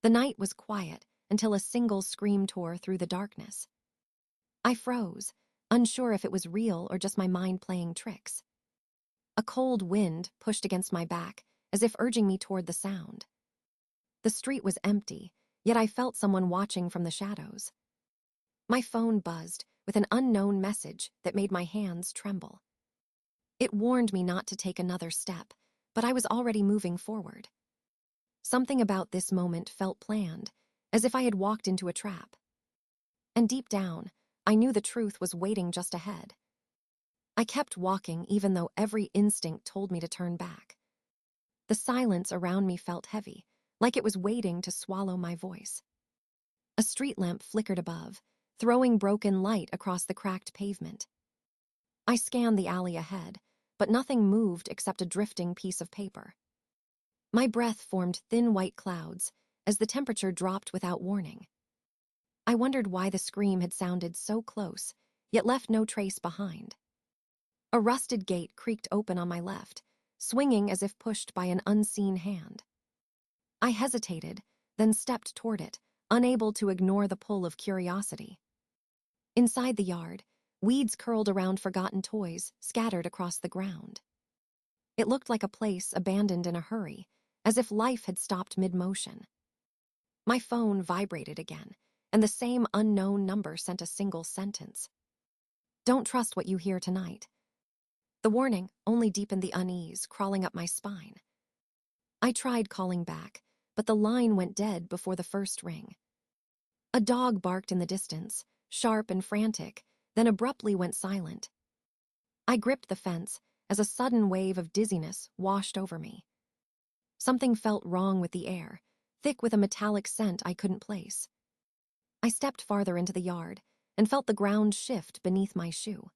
The night was quiet until a single scream tore through the darkness. I froze, unsure if it was real or just my mind playing tricks. A cold wind pushed against my back, as if urging me toward the sound. The street was empty, yet I felt someone watching from the shadows. My phone buzzed with an unknown message that made my hands tremble. It warned me not to take another step, but I was already moving forward. Something about this moment felt planned, as if I had walked into a trap. And deep down, I knew the truth was waiting just ahead. I kept walking even though every instinct told me to turn back. The silence around me felt heavy, like it was waiting to swallow my voice. A street lamp flickered above, throwing broken light across the cracked pavement. I scanned the alley ahead, but nothing moved except a drifting piece of paper. My breath formed thin white clouds as the temperature dropped without warning. I wondered why the scream had sounded so close, yet left no trace behind. A rusted gate creaked open on my left, swinging as if pushed by an unseen hand. I hesitated, then stepped toward it, unable to ignore the pull of curiosity. Inside the yard, weeds curled around forgotten toys scattered across the ground. It looked like a place abandoned in a hurry, as if life had stopped mid-motion. My phone vibrated again, and the same unknown number sent a single sentence. "Don't trust what you hear tonight." The warning only deepened the unease crawling up my spine. I tried calling back, but the line went dead before the first ring. A dog barked in the distance, sharp and frantic, then abruptly went silent. I gripped the fence as a sudden wave of dizziness washed over me. Something felt wrong with the air, thick with a metallic scent I couldn't place. I stepped farther into the yard and felt the ground shift beneath my shoe.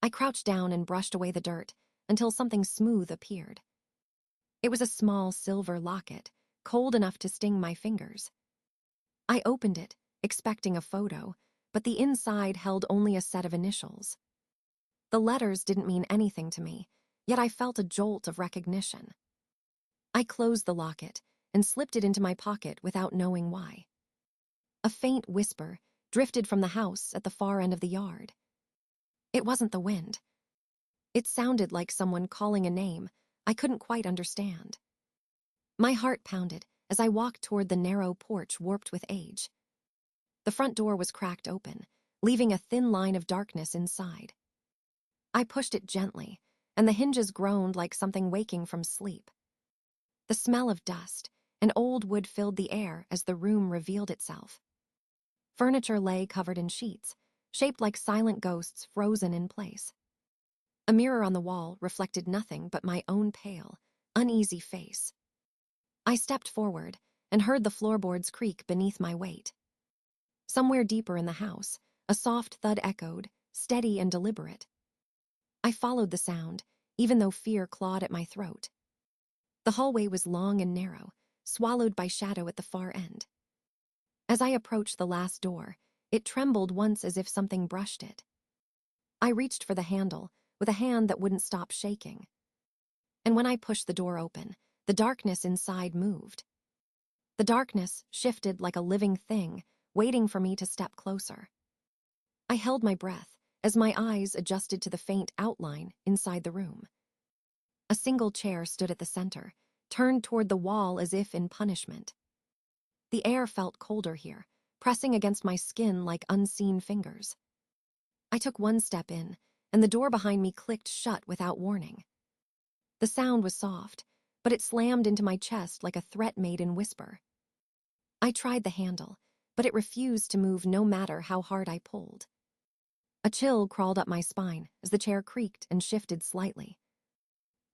I crouched down and brushed away the dirt until something smooth appeared. It was a small silver locket, cold enough to sting my fingers. I opened it, expecting a photo, but the inside held only a set of initials. The letters didn't mean anything to me, yet I felt a jolt of recognition. I closed the locket and slipped it into my pocket without knowing why. A faint whisper drifted from the house at the far end of the yard. It wasn't the wind. It sounded like someone calling a name I couldn't quite understand. My heart pounded as I walked toward the narrow porch warped with age. The front door was cracked open, leaving a thin line of darkness inside. I pushed it gently, and the hinges groaned like something waking from sleep. The smell of dust and old wood filled the air as the room revealed itself. Furniture lay covered in sheets, shaped like silent ghosts frozen in place. A mirror on the wall reflected nothing but my own pale, uneasy face. I stepped forward and heard the floorboards creak beneath my weight. Somewhere deeper in the house, a soft thud echoed, steady and deliberate. I followed the sound, even though fear clawed at my throat. The hallway was long and narrow, swallowed by shadow at the far end. As I approached the last door, it trembled once as if something brushed it. I reached for the handle with a hand that wouldn't stop shaking. And when I pushed the door open, the darkness inside moved. The darkness shifted like a living thing, waiting for me to step closer. I held my breath as my eyes adjusted to the faint outline inside the room. A single chair stood at the center, turned toward the wall as if in punishment. The air felt colder here, pressing against my skin like unseen fingers. I took one step in, and the door behind me clicked shut without warning. The sound was soft, but it slammed into my chest like a threat made in whisper. I tried the handle, but it refused to move no matter how hard I pulled. A chill crawled up my spine as the chair creaked and shifted slightly.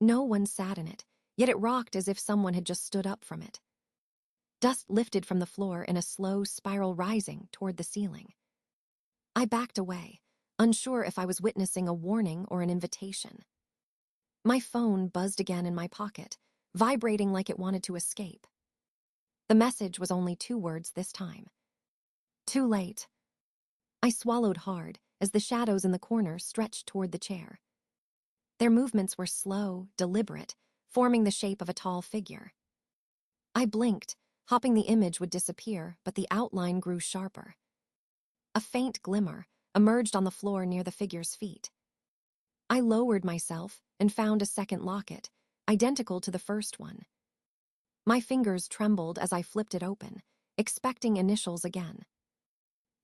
No one sat in it, yet it rocked as if someone had just stood up from it. Dust lifted from the floor in a slow spiral rising toward the ceiling. I backed away, unsure if I was witnessing a warning or an invitation. My phone buzzed again in my pocket, vibrating like it wanted to escape. The message was only 2 words this time. Too late. I swallowed hard as the shadows in the corner stretched toward the chair. Their movements were slow, deliberate, forming the shape of a tall figure. I blinked, hoping the image would disappear, but the outline grew sharper. A faint glimmer emerged on the floor near the figure's feet. I lowered myself and found a second locket, identical to the first one. My fingers trembled as I flipped it open, expecting initials again.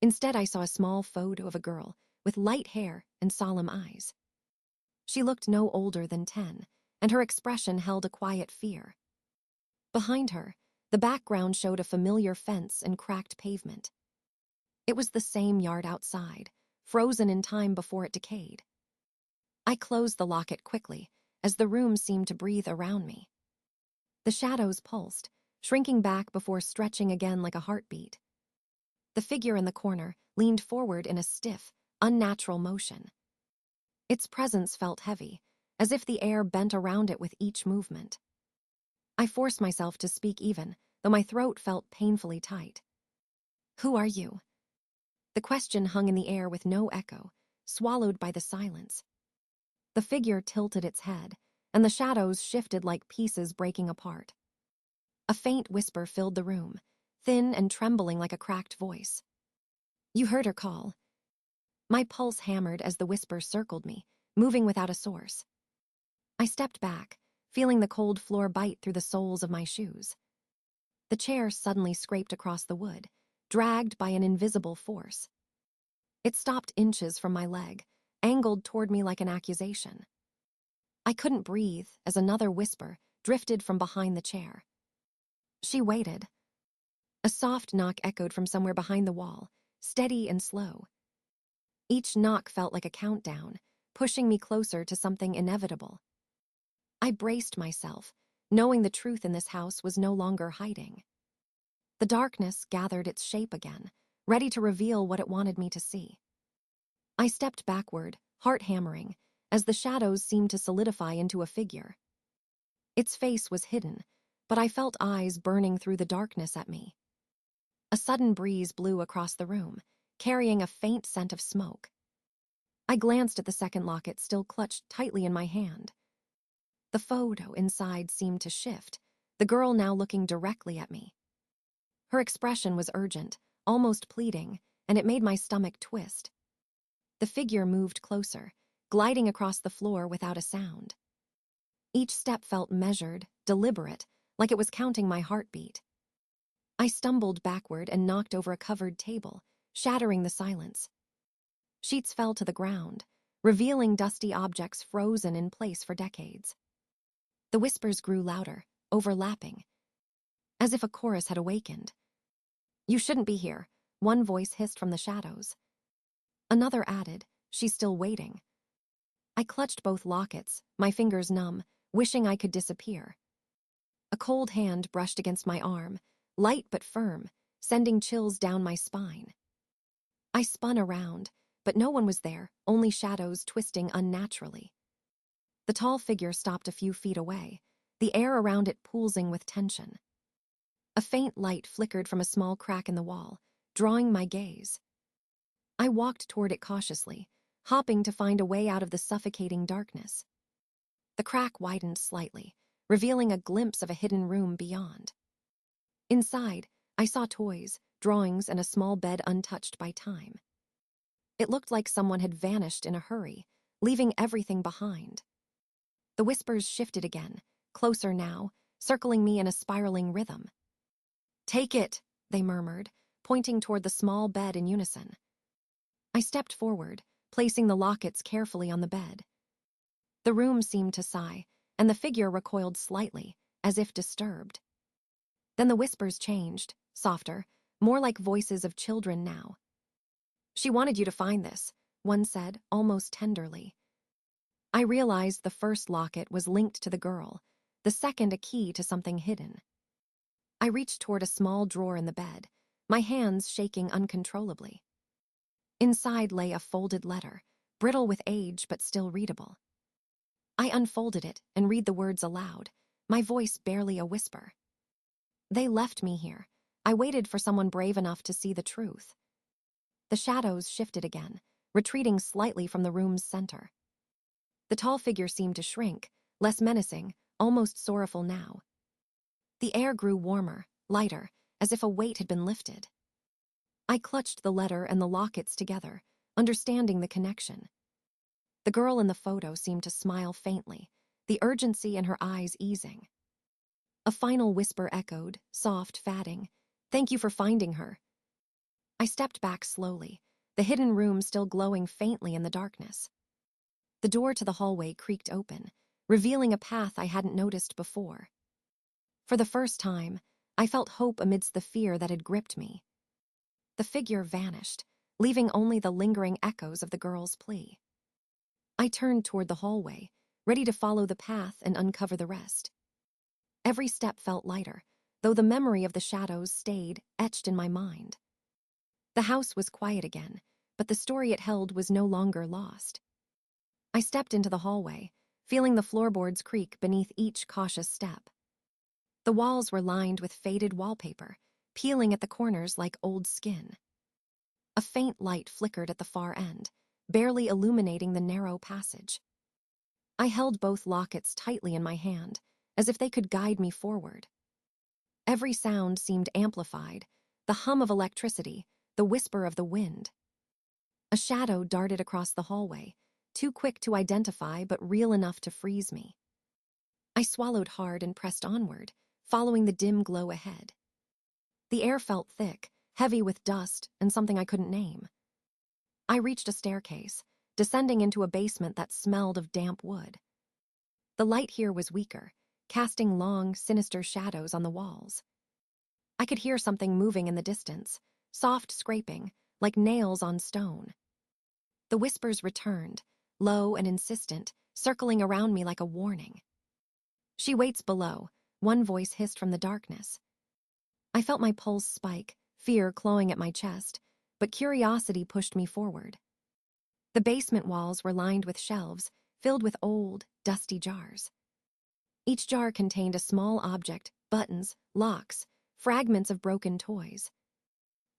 Instead, I saw a small photo of a girl with light hair and solemn eyes. She looked no older than 10, and her expression held a quiet fear. Behind her, the background showed a familiar fence and cracked pavement. It was the same yard outside, frozen in time before it decayed. I closed the locket quickly, as the room seemed to breathe around me. The shadows pulsed, shrinking back before stretching again like a heartbeat. The figure in the corner leaned forward in a stiff, unnatural motion. Its presence felt heavy, as if the air bent around it with each movement. I forced myself to speak even, though my throat felt painfully tight. "Who are you?" The question hung in the air with no echo, swallowed by the silence. The figure tilted its head, and the shadows shifted like pieces breaking apart. A faint whisper filled the room, thin and trembling like a cracked voice. "You heard her call." My pulse hammered as the whisper circled me, moving without a source. I stepped back, feeling the cold floor bite through the soles of my shoes. The chair suddenly scraped across the wood, dragged by an invisible force. It stopped inches from my leg, angled toward me like an accusation. I couldn't breathe as another whisper drifted from behind the chair. She waited. A soft knock echoed from somewhere behind the wall, steady and slow. Each knock felt like a countdown, pushing me closer to something inevitable. I braced myself, knowing the truth in this house was no longer hiding. The darkness gathered its shape again, ready to reveal what it wanted me to see. I stepped backward, heart hammering, as the shadows seemed to solidify into a figure. Its face was hidden, but I felt eyes burning through the darkness at me. A sudden breeze blew across the room, carrying a faint scent of smoke. I glanced at the second locket still clutched tightly in my hand. The photo inside seemed to shift, the girl now looking directly at me. Her expression was urgent, almost pleading, and it made my stomach twist. The figure moved closer, gliding across the floor without a sound. Each step felt measured, deliberate, like it was counting my heartbeat. I stumbled backward and knocked over a covered table, shattering the silence. Sheets fell to the ground, revealing dusty objects frozen in place for decades. The whispers grew louder, overlapping, as if a chorus had awakened. "You shouldn't be here," one voice hissed from the shadows. Another added, "She's still waiting." I clutched both lockets, my fingers numb, wishing I could disappear. A cold hand brushed against my arm, light but firm, sending chills down my spine. I spun around, but no one was there, only shadows twisting unnaturally. The tall figure stopped a few feet away, the air around it pulsing with tension. A faint light flickered from a small crack in the wall, drawing my gaze. I walked toward it cautiously, hopping to find a way out of the suffocating darkness. The crack widened slightly, revealing a glimpse of a hidden room beyond. Inside, I saw toys, drawings, and a small bed untouched by time. It looked like someone had vanished in a hurry, leaving everything behind. The whispers shifted again, closer now, circling me in a spiraling rhythm. "Take it," they murmured, pointing toward the small bed in unison. I stepped forward, placing the lockets carefully on the bed. The room seemed to sigh, and the figure recoiled slightly, as if disturbed. Then the whispers changed, softer, more like voices of children now. "She wanted you to find this," one said, almost tenderly. I realized the first locket was linked to the girl, the second a key to something hidden. I reached toward a small drawer in the bed, my hands shaking uncontrollably. Inside lay a folded letter, brittle with age but still readable. I unfolded it and read the words aloud, my voice barely a whisper. "They left me here. I waited for someone brave enough to see the truth." The shadows shifted again, retreating slightly from the room's center. The tall figure seemed to shrink, less menacing, almost sorrowful now. The air grew warmer, lighter, as if a weight had been lifted. I clutched the letter and the lockets together, understanding the connection. The girl in the photo seemed to smile faintly, the urgency in her eyes easing. A final whisper echoed, soft, fatting. "Thank you for finding her." I stepped back slowly, the hidden room still glowing faintly in the darkness. The door to the hallway creaked open, revealing a path I hadn't noticed before. For the first time, I felt hope amidst the fear that had gripped me. The figure vanished, leaving only the lingering echoes of the girl's plea. I turned toward the hallway, ready to follow the path and uncover the rest. Every step felt lighter, though the memory of the shadows stayed etched in my mind. The house was quiet again, but the story it held was no longer lost. I stepped into the hallway, feeling the floorboards creak beneath each cautious step. The walls were lined with faded wallpaper, peeling at the corners like old skin. A faint light flickered at the far end, barely illuminating the narrow passage. I held both lockets tightly in my hand, as if they could guide me forward. Every sound seemed amplified, the hum of electricity, the whisper of the wind. A shadow darted across the hallway, too quick to identify but real enough to freeze me. I swallowed hard and pressed onward, following the dim glow ahead. The air felt thick, heavy with dust and something I couldn't name. I reached a staircase, descending into a basement that smelled of damp wood. The light here was weaker, casting long, sinister shadows on the walls. I could hear something moving in the distance, soft scraping, like nails on stone. The whispers returned, low and insistent, circling around me like a warning. "She waits below," one voice hissed from the darkness. I felt my pulse spike, fear clawing at my chest, but curiosity pushed me forward. The basement walls were lined with shelves, filled with old, dusty jars. Each jar contained a small object, buttons, locks, fragments of broken toys.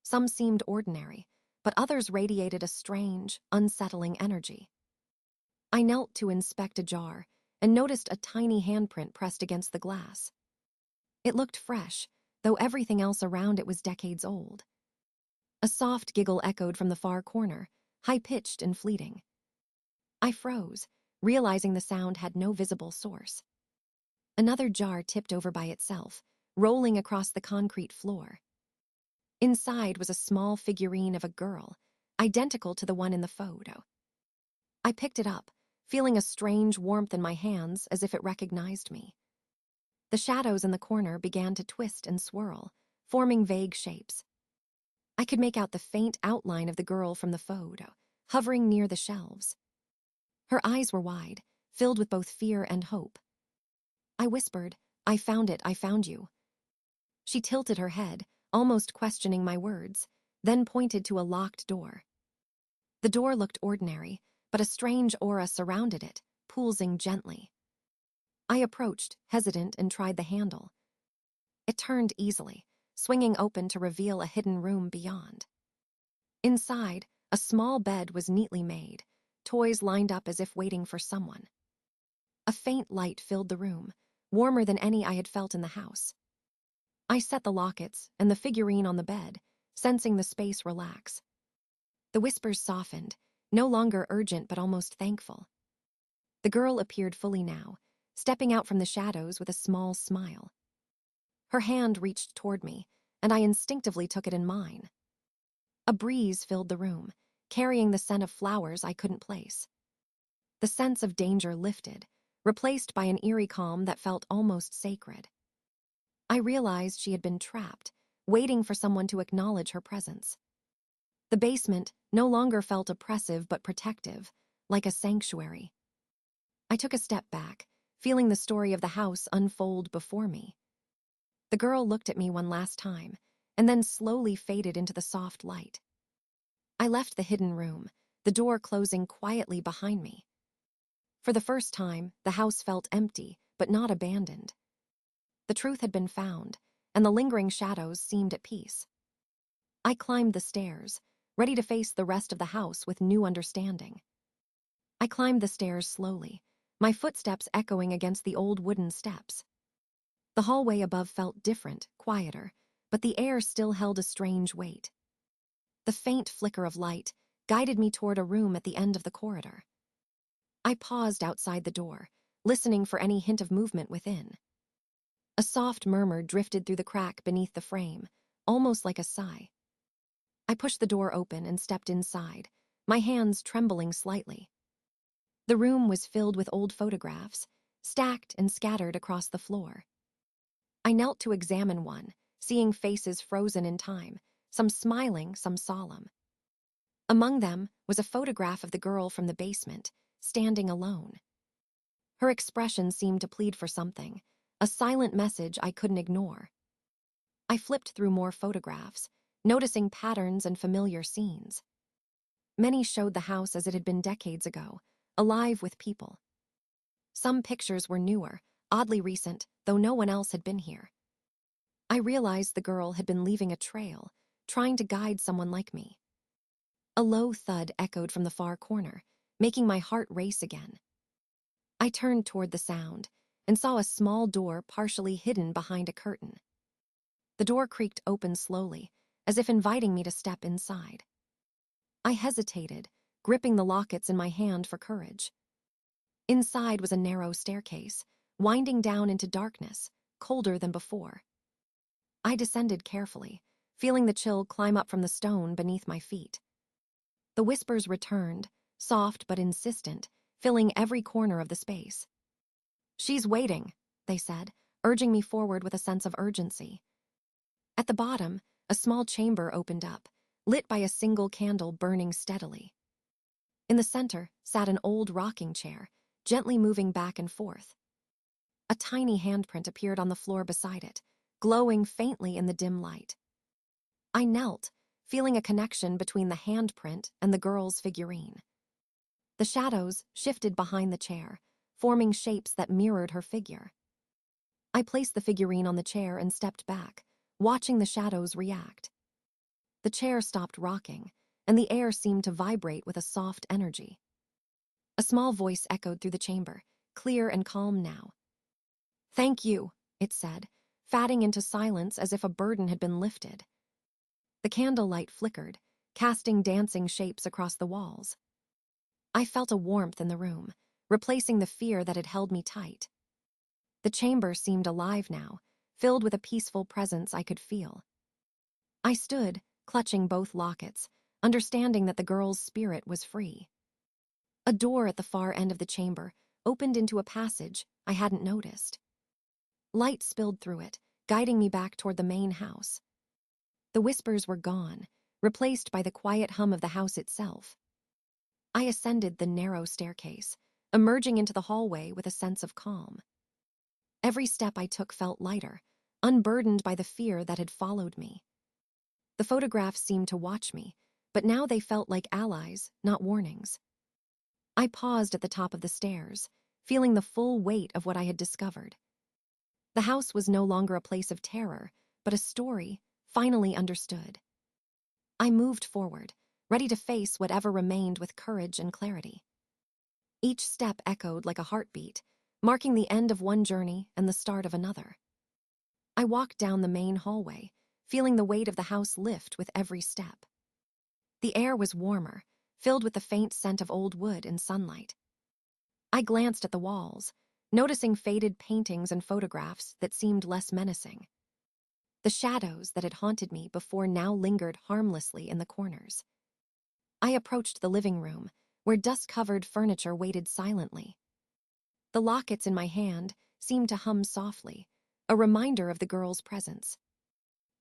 Some seemed ordinary, but others radiated a strange, unsettling energy. I knelt to inspect a jar and noticed a tiny handprint pressed against the glass. It looked fresh, though everything else around it was decades old. A soft giggle echoed from the far corner, high-pitched and fleeting. I froze, realizing the sound had no visible source. Another jar tipped over by itself, rolling across the concrete floor. Inside was a small figurine of a girl, identical to the one in the photo. I picked it up, feeling a strange warmth in my hands as if it recognized me. The shadows in the corner began to twist and swirl, forming vague shapes. I could make out the faint outline of the girl from the photo, hovering near the shelves. Her eyes were wide, filled with both fear and hope. I whispered, "I found it, I found you." She tilted her head, almost questioning my words, then pointed to a locked door. The door looked ordinary, but a strange aura surrounded it, pulsing gently. I approached, hesitant, and tried the handle. It turned easily, swinging open to reveal a hidden room beyond. Inside, a small bed was neatly made, toys lined up as if waiting for someone. A faint light filled the room, warmer than any I had felt in the house. I set the lockets and the figurine on the bed, sensing the space relax. The whispers softened, no longer urgent but almost thankful. The girl appeared fully now, stepping out from the shadows with a small smile. Her hand reached toward me, and I instinctively took it in mine. A breeze filled the room, carrying the scent of flowers I couldn't place. The sense of danger lifted, replaced by an eerie calm that felt almost sacred. I realized she had been trapped, waiting for someone to acknowledge her presence. The basement no longer felt oppressive but protective, like a sanctuary. I took a step back, feeling the story of the house unfold before me. The girl looked at me one last time, and then slowly faded into the soft light. I left the hidden room, the door closing quietly behind me. For the first time, the house felt empty, but not abandoned. The truth had been found, and the lingering shadows seemed at peace. I climbed the stairs, ready to face the rest of the house with new understanding. I climbed the stairs slowly, my footsteps echoing against the old wooden steps. The hallway above felt different, quieter, but the air still held a strange weight. The faint flicker of light guided me toward a room at the end of the corridor. I paused outside the door, listening for any hint of movement within. A soft murmur drifted through the crack beneath the frame, almost like a sigh. I pushed the door open and stepped inside, my hands trembling slightly. The room was filled with old photographs, stacked and scattered across the floor. I knelt to examine one, seeing faces frozen in time, some smiling, some solemn. Among them was a photograph of the girl from the basement, standing alone. Her expression seemed to plead for something, a silent message I couldn't ignore. I flipped through more photographs, noticing patterns and familiar scenes. Many showed the house as it had been decades ago, alive with people. Some pictures were newer, oddly recent, though no one else had been here. I realized the girl had been leaving a trail, trying to guide someone like me. A low thud echoed from the far corner, making my heart race again. I turned toward the sound and saw a small door partially hidden behind a curtain. The door creaked open slowly, as if inviting me to step inside. I hesitated, gripping the lockets in my hand for courage. Inside was a narrow staircase, winding down into darkness, colder than before. I descended carefully, feeling the chill climb up from the stone beneath my feet. The whispers returned, soft but insistent, filling every corner of the space. "She's waiting," they said, urging me forward with a sense of urgency. At the bottom, a small chamber opened up, lit by a single candle burning steadily. In the center sat an old rocking chair, gently moving back and forth. A tiny handprint appeared on the floor beside it, glowing faintly in the dim light. I knelt, feeling a connection between the handprint and the girl's figurine. The shadows shifted behind the chair, forming shapes that mirrored her figure. I placed the figurine on the chair and stepped back, watching the shadows react. The chair stopped rocking, and the air seemed to vibrate with a soft energy. A small voice echoed through the chamber, clear and calm now. "Thank you," it said, fading into silence as if a burden had been lifted. The candlelight flickered, casting dancing shapes across the walls. I felt a warmth in the room, replacing the fear that had held me tight. The chamber seemed alive now, filled with a peaceful presence I could feel. I stood, clutching both lockets, understanding that the girl's spirit was free. A door at the far end of the chamber opened into a passage I hadn't noticed. Light spilled through it, guiding me back toward the main house. The whispers were gone, replaced by the quiet hum of the house itself. I ascended the narrow staircase, emerging into the hallway with a sense of calm. Every step I took felt lighter, unburdened by the fear that had followed me. The photographs seemed to watch me, but now they felt like allies, not warnings. I paused at the top of the stairs, feeling the full weight of what I had discovered. The house was no longer a place of terror, but a story, finally understood. I moved forward, ready to face whatever remained with courage and clarity. Each step echoed like a heartbeat, marking the end of one journey and the start of another. I walked down the main hallway, feeling the weight of the house lift with every step. The air was warmer, filled with the faint scent of old wood and sunlight. I glanced at the walls, noticing faded paintings and photographs that seemed less menacing. The shadows that had haunted me before now lingered harmlessly in the corners. I approached the living room, where dust-covered furniture waited silently. The lockets in my hand seemed to hum softly, a reminder of the girl's presence.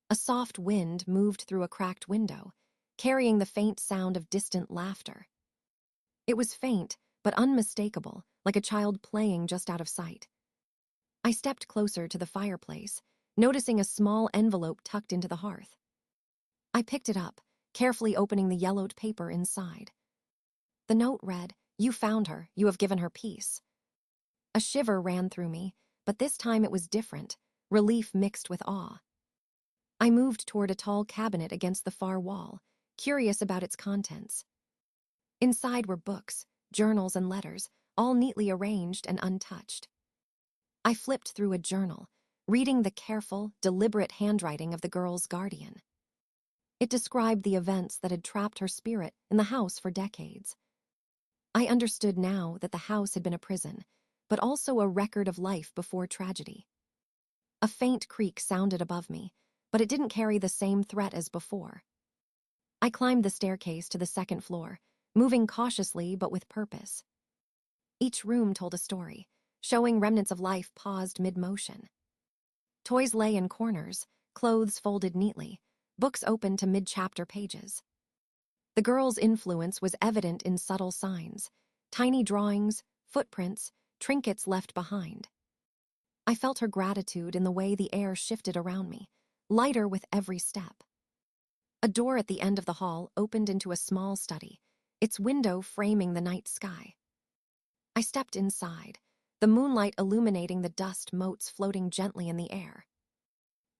A soft wind moved through a cracked window, carrying the faint sound of distant laughter. It was faint, but unmistakable, like a child playing just out of sight. I stepped closer to the fireplace, noticing a small envelope tucked into the hearth. I picked it up, carefully opening the yellowed paper inside. The note read, "You found her, you have given her peace." A shiver ran through me, but this time it was different, relief mixed with awe. I moved toward a tall cabinet against the far wall, curious about its contents. Inside were books, journals, and letters, all neatly arranged and untouched. I flipped through a journal, reading the careful, deliberate handwriting of the girl's guardian. It described the events that had trapped her spirit in the house for decades. I understood now that the house had been a prison, but also a record of life before tragedy. A faint creak sounded above me, but it didn't carry the same threat as before. I climbed the staircase to the second floor, moving cautiously but with purpose. Each room told a story, showing remnants of life paused mid-motion. Toys lay in corners, clothes folded neatly, books open to mid-chapter pages. The girl's influence was evident in subtle signs, tiny drawings, footprints, trinkets left behind. I felt her gratitude in the way the air shifted around me, lighter with every step. A door at the end of the hall opened into a small study, its window framing the night sky. I stepped inside, the moonlight illuminating the dust motes floating gently in the air.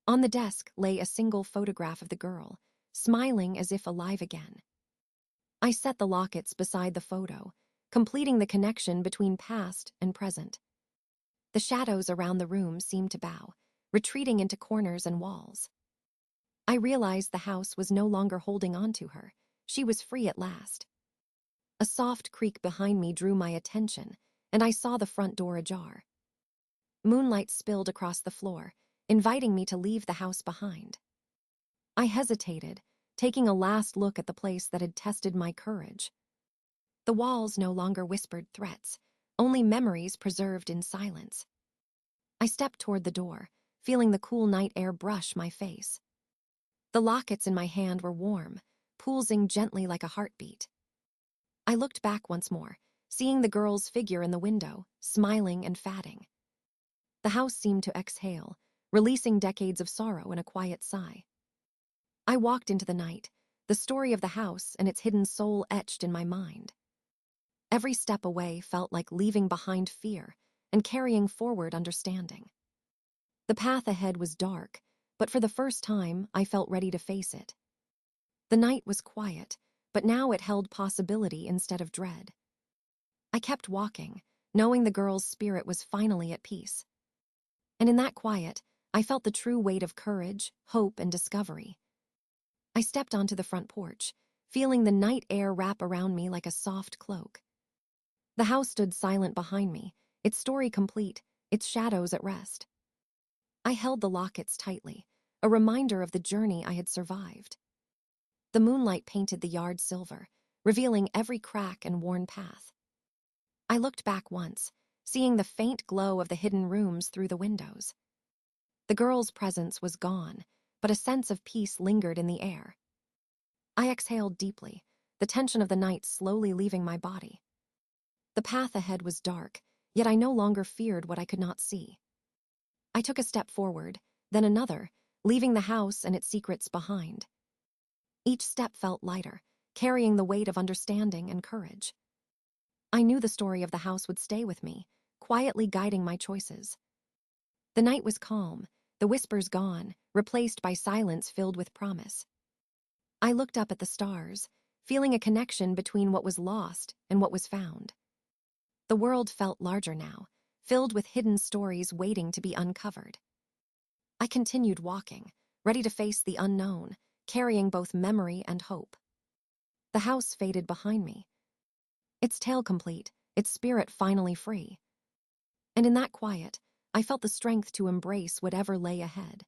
On the desk lay a single photograph of the girl, smiling as if alive again. I set the lockets beside the photo, completing the connection between past and present. The shadows around the room seemed to bow, retreating into corners and walls. I realized the house was no longer holding on to her. She was free at last. A soft creak behind me drew my attention, and I saw the front door ajar. Moonlight spilled across the floor, inviting me to leave the house behind. I hesitated, taking a last look at the place that had tested my courage. The walls no longer whispered threats, only memories preserved in silence. I stepped toward the door, feeling the cool night air brush my face. The lockets in my hand were warm, pulsing gently like a heartbeat. I looked back once more, seeing the girl's figure in the window, smiling and fatting. The house seemed to exhale, releasing decades of sorrow in a quiet sigh. I walked into the night, the story of the house and its hidden soul etched in my mind. Every step away felt like leaving behind fear and carrying forward understanding. The path ahead was dark, but for the first time, I felt ready to face it. The night was quiet, but now it held possibility instead of dread. I kept walking, knowing the girl's spirit was finally at peace. And in that quiet, I felt the true weight of courage, hope, and discovery. I stepped onto the front porch, feeling the night air wrap around me like a soft cloak. The house stood silent behind me, its story complete, its shadows at rest. I held the lockets tightly, a reminder of the journey I had survived. The moonlight painted the yard silver, revealing every crack and worn path. I looked back once, seeing the faint glow of the hidden rooms through the windows. The girl's presence was gone, but a sense of peace lingered in the air. I exhaled deeply, the tension of the night slowly leaving my body. The path ahead was dark, yet I no longer feared what I could not see. I took a step forward, then another, leaving the house and its secrets behind. Each step felt lighter, carrying the weight of understanding and courage. I knew the story of the house would stay with me, quietly guiding my choices. The night was calm, the whispers gone, replaced by silence filled with promise. I looked up at the stars, feeling a connection between what was lost and what was found. The world felt larger now, filled with hidden stories waiting to be uncovered. I continued walking, ready to face the unknown, carrying both memory and hope. The house faded behind me, its tale complete, its spirit finally free. And in that quiet, I felt the strength to embrace whatever lay ahead.